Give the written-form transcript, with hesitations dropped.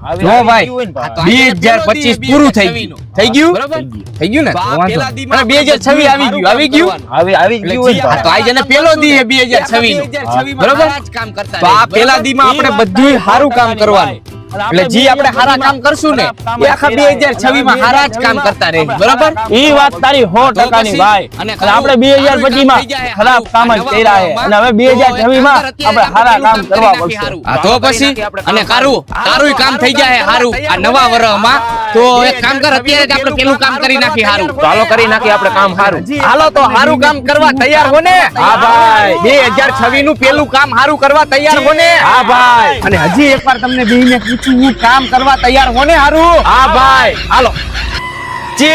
જો ભાઈ 2025 પૂરું થઈ ગયું બરાબર થઈ ગયું ને અને 2026 આવી ગયું આવી ગયું આ તો આજ એને પેલો દી છે 2026 નો બરાબર તો આ પેલા દી માં આપણે બધું સારું કામ કરવાનું એટલે જે આપણે સારા કામ કરશું ને એ આખા 2026 માં સારા જ કામ કરતા રહે બરાબર ઈ વાત તારી 100% ની ભાઈ અને આપણે 2025 માં ખરાબ કામ જ કર્યા છે અને હવે 2026 માં આપણે સારા કામ કરવા પડશે આ તો પછી અને કારું કામ થઈ જાય સારું આ નવા વર્ષમાં તો એક કામ કર અત્યારે જ આપણે પેલું કામ કરી નાખી સારું ચાલો કરી નાખી આપણે કામ સારું હાલો તો સારું કામ કરવા તૈયાર હો ને હા ભાઈ 2026 નું પેલું કામ સારું કરવા તૈયાર હો ને હા ભાઈ અને હજી એકવાર તમને બેયને પૂછું હું કામ કરવા તૈયાર હો ને સારું હા ભાઈ હાલો ચે